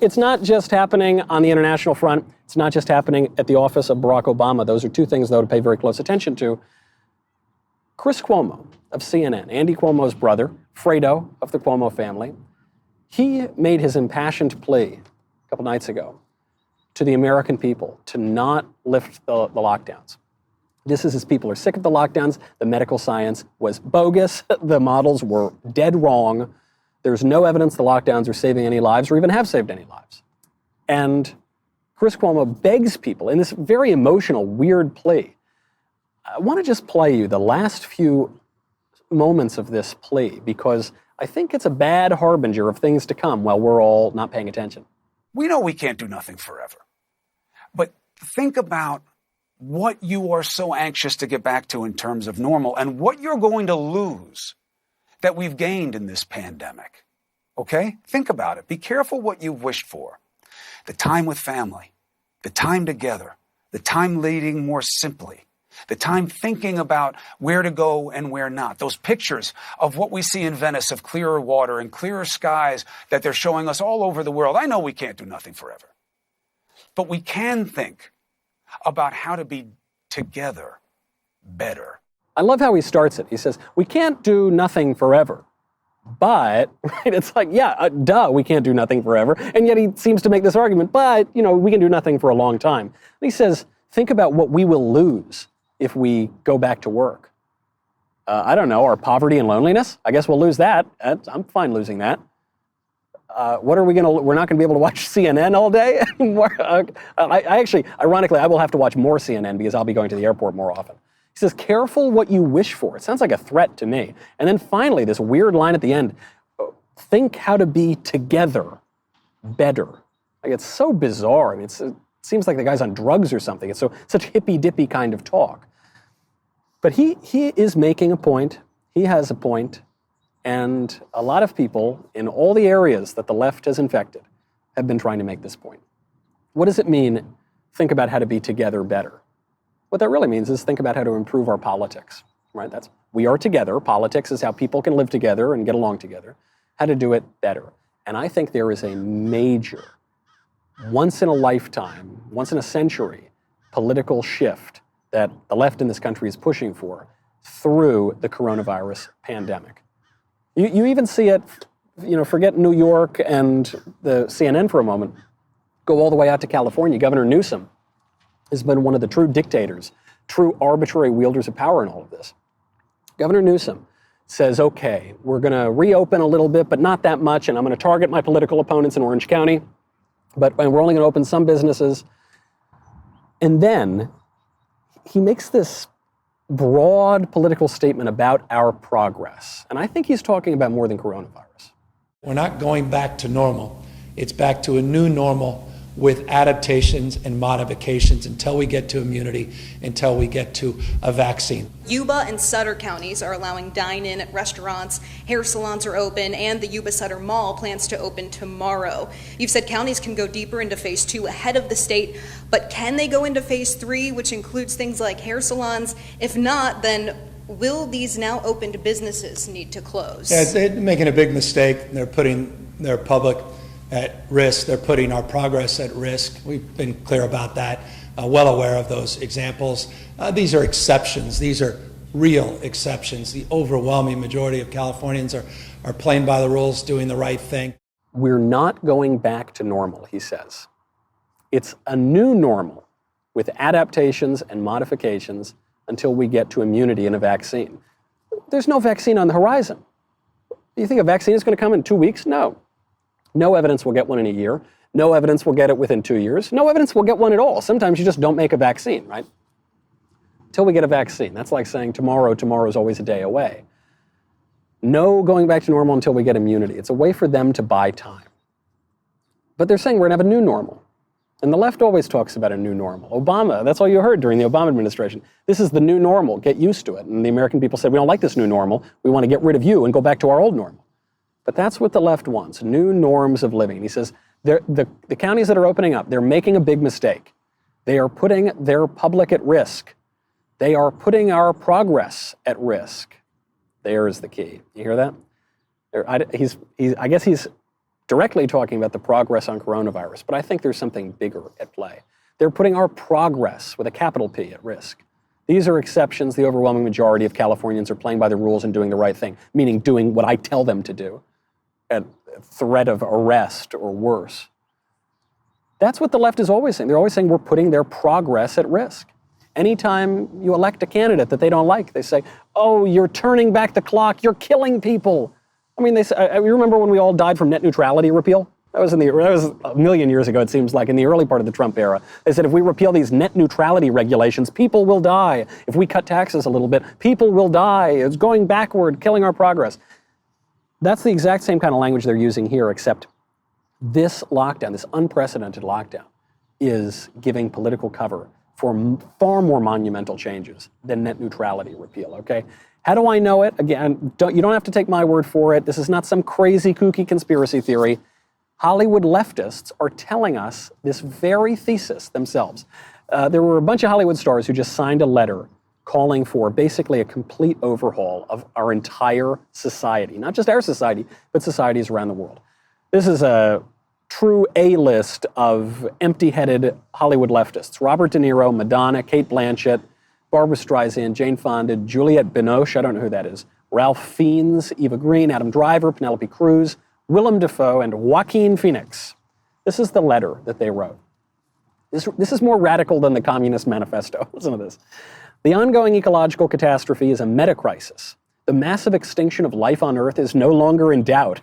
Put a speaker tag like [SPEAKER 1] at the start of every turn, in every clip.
[SPEAKER 1] it's not just happening on the international front. It's not just happening at the office of Barack Obama. Those are two things, though, to pay very close attention to. Chris Cuomo of CNN, Andy Cuomo's brother, Fredo of the Cuomo family, he made his impassioned plea a couple nights ago to the American people to not lift the lockdowns. This is as people are sick of the lockdowns. The medical science was bogus. The models were dead wrong. There's no evidence the lockdowns are saving any lives or even have saved any lives. And Chris Cuomo begs people in this very emotional, weird plea. I want to just play you the last few moments of this plea because I think it's a bad harbinger of things to come while we're all not paying attention.
[SPEAKER 2] We know we can't do nothing forever. But think about what you are so anxious to get back to in terms of normal and what you're going to lose that we've gained in this pandemic. Okay? Think about it. Be careful what you've wished for. The time with family, the time together, the time leading more simply, the time thinking about where to go and where not. Those pictures of what we see in Venice of clearer water and clearer skies that they're showing us all over the world. I know we can't do nothing forever, but we can think about how to be together better.
[SPEAKER 1] I love how he starts it. He says, we can't do nothing forever. But, right, it's like, yeah, duh, we can't do nothing forever. And yet he seems to make this argument, but, we can do nothing for a long time. And he says, think about what we will lose if we go back to work. I don't know, our poverty and loneliness? I guess we'll lose that. I'm fine losing that. We're not going to be able to watch CNN all day? Ironically, I will have to watch more CNN because I'll be going to the airport more often. He says, careful what you wish for. It sounds like a threat to me. And then finally, this weird line at the end, think how to be together better. Like, it's so bizarre. I mean, it seems like the guy's on drugs or something. It's such hippy-dippy kind of talk. But he is making a point. He has a point. And a lot of people in all the areas that the left has infected have been trying to make this point. What does it mean, think about how to be together better? What that really means is think about how to improve our politics, right? We are together. Politics is how people can live together and get along together. How to do it better. And I think there is a major, once in a lifetime, once in a century, political shift that the left in this country is pushing for through the coronavirus pandemic. You even see it, forget New York and the CNN for a moment, go all the way out to California. Governor Newsom has been one of the true dictators, true arbitrary wielders of power in all of this. Governor Newsom says, okay, we're going to reopen a little bit, but not that much, and I'm going to target my political opponents in Orange County, and we're only going to open some businesses. And then he makes this broad political statement about our progress. And I think he's talking about more than coronavirus.
[SPEAKER 3] We're not going back to normal. It's back to a new normal with adaptations and modifications until we get to immunity, until we get to a vaccine.
[SPEAKER 4] Yuba and Sutter counties are allowing dine-in at restaurants, hair salons are open, and the Yuba-Sutter Mall plans to open tomorrow. You've said counties can go deeper into phase 2 ahead of the state, but can they go into phase 3, which includes things like hair salons? If not, then will these now opened businesses need to close?
[SPEAKER 3] Yeah, they're making a big mistake. They're putting their public at risk. They're putting our progress at risk. We've been clear about that, well aware of those examples. These are exceptions. These are real exceptions. The overwhelming majority of Californians are playing by the rules, doing the right thing.
[SPEAKER 1] We're not going back to normal, he says. It's a new normal with adaptations and modifications until we get to immunity and a vaccine. There's no vaccine on the horizon. You think a vaccine is going to come in 2 weeks? No. No evidence we'll get one in a year. No evidence we'll get it within 2 years. No evidence we'll get one at all. Sometimes you just don't make a vaccine, right? Until we get a vaccine. That's like saying tomorrow's always a day away. No going back to normal until we get immunity. It's a way for them to buy time. But they're saying we're going to have a new normal. And the left always talks about a new normal. Obama, that's all you heard during the Obama administration. This is the new normal. Get used to it. And the American people said, we don't like this new normal. We want to get rid of you and go back to our old normal. But that's what the left wants, new norms of living. He says the counties that are opening up, they're making a big mistake. They are putting their public at risk. They are putting our progress at risk. There is the key. You hear that? I guess he's directly talking about the progress on coronavirus, but I think there's something bigger at play. They're putting our progress with a capital P at risk. These are exceptions. The overwhelming majority of Californians are playing by the rules and doing the right thing, meaning doing what I tell them to do at threat of arrest or worse. That's what the left is always saying. They're always saying we're putting their progress at risk. Anytime you elect a candidate that they don't like, they say, oh, you're turning back the clock, you're killing people. I mean, you remember when we all died from net neutrality repeal? That was a million years ago, it seems like, in the early part of the Trump era. They said if we repeal these net neutrality regulations, people will die. If we cut taxes a little bit, people will die. It's going backward, killing our progress. That's the exact same kind of language they're using here, except this lockdown, this unprecedented lockdown, is giving political cover for far more monumental changes than net neutrality repeal, okay? How do I know it? Again, you don't have to take my word for it. This is not some crazy, kooky conspiracy theory. Hollywood leftists are telling us this very thesis themselves. There were a bunch of Hollywood stars who just signed a letter calling for basically a complete overhaul of our entire society, not just our society, but societies around the world. This is a true A-list of empty-headed Hollywood leftists. Robert De Niro, Madonna, Cate Blanchett, Barbra Streisand, Jane Fonda, Juliette Binoche, I don't know who that is, Ralph Fiennes, Eva Green, Adam Driver, Penelope Cruz, Willem Dafoe, and Joaquin Phoenix. This is the letter that they wrote. This is more radical than the Communist Manifesto. Listen to this. The ongoing ecological catastrophe is a meta-crisis. The massive extinction of life on Earth is no longer in doubt.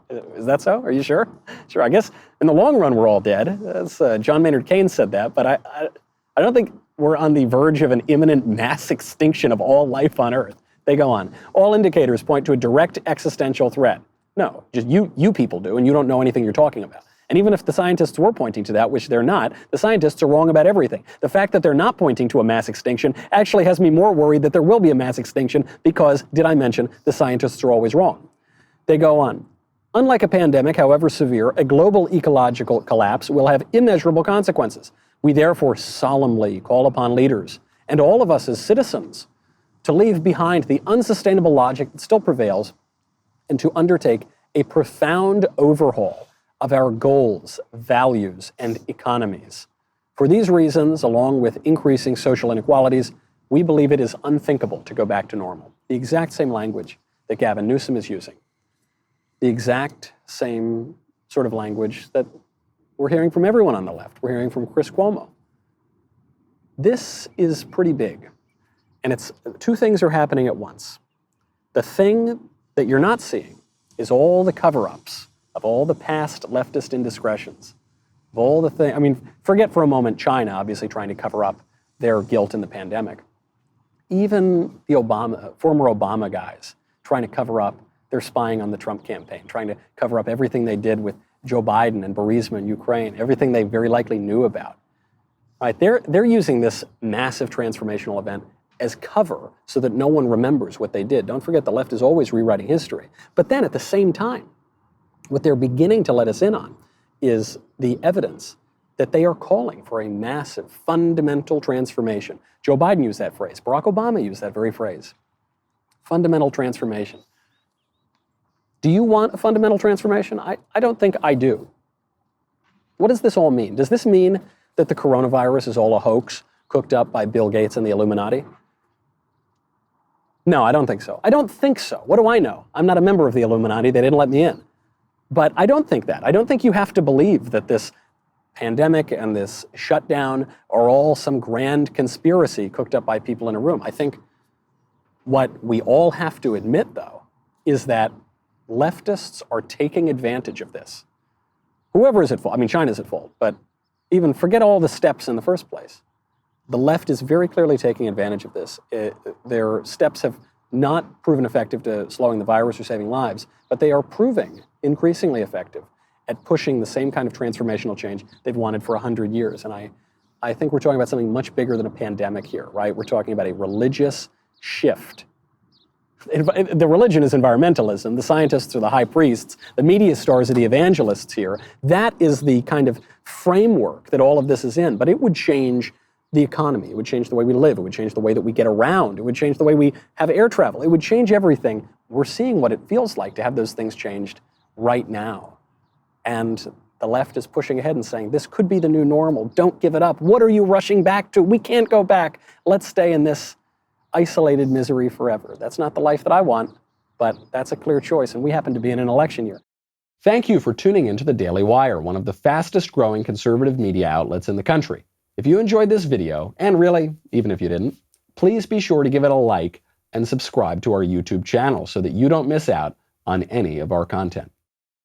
[SPEAKER 1] Is that so? Are you sure? Sure. I guess in the long run, we're all dead. That's, John Maynard Keynes said that, but I don't think we're on the verge of an imminent mass extinction of all life on Earth. They go on. All indicators point to a direct existential threat. No, just you people do, and you don't know anything you're talking about. And even if the scientists were pointing to that, which they're not, the scientists are wrong about everything. The fact that they're not pointing to a mass extinction actually has me more worried that there will be a mass extinction because, did I mention, the scientists are always wrong. They go on. Unlike a pandemic, however severe, a global ecological collapse will have immeasurable consequences. We therefore solemnly call upon leaders, and all of us as citizens, to leave behind the unsustainable logic that still prevails and to undertake a profound overhaul of our goals, values, and economies. For these reasons, along with increasing social inequalities, we believe it is unthinkable to go back to normal. The exact same language that Gavin Newsom is using. The exact same sort of language that we're hearing from everyone on the left. We're hearing from Chris Cuomo. This is pretty big. And it's two things are happening at once. The thing that you're not seeing is all the cover-ups of all the past leftist indiscretions, of all the things. I mean, forget for a moment China, obviously trying to cover up their guilt in the pandemic. Even the former Obama guys trying to cover up their spying on the Trump campaign, trying to cover up everything they did with Joe Biden and Burisma in Ukraine, everything they very likely knew about. Right? They're using this massive transformational event as cover so that no one remembers what they did. Don't forget, the left is always rewriting history. But then at the same time, what they're beginning to let us in on is the evidence that they are calling for a massive, fundamental transformation. Joe Biden used that phrase. Barack Obama used that very phrase. Fundamental transformation. Do you want a fundamental transformation? I don't think I do. What does this all mean? Does this mean that the coronavirus is all a hoax cooked up by Bill Gates and the Illuminati? No, I don't think so. I don't think so. What do I know? I'm not a member of the Illuminati. They didn't let me in. But I don't think that. I don't think you have to believe that this pandemic and this shutdown are all some grand conspiracy cooked up by people in a room. I think what we all have to admit, though, is that leftists are taking advantage of this. Whoever is at fault, I mean, China's at fault, but even forget all the steps in the first place. The left is very clearly taking advantage of this. Their steps have not proven effective to slowing the virus or saving lives, but they are proving increasingly effective at pushing the same kind of transformational change they've wanted for 100 years. And I think we're talking about something much bigger than a pandemic here, right? We're talking about a religious shift. The religion is environmentalism. The scientists are the high priests. The media stars are the evangelists here. That is the kind of framework that all of this is in. But it would change the economy. It would change the way we live. It would change the way that we get around. It would change the way we have air travel. It would change everything. We're seeing what it feels like to have those things changed right now. And the left is pushing ahead and saying, this could be the new normal. Don't give it up. What are you rushing back to? We can't go back. Let's stay in this isolated misery forever. That's not the life that I want, but that's a clear choice, and we happen to be in an election year. Thank you for tuning into the Daily Wire, one of the fastest growing conservative media outlets in the country. If you enjoyed this video, and really, even if you didn't, please be sure to give it a like and subscribe to our YouTube channel so that you don't miss out on any of our content.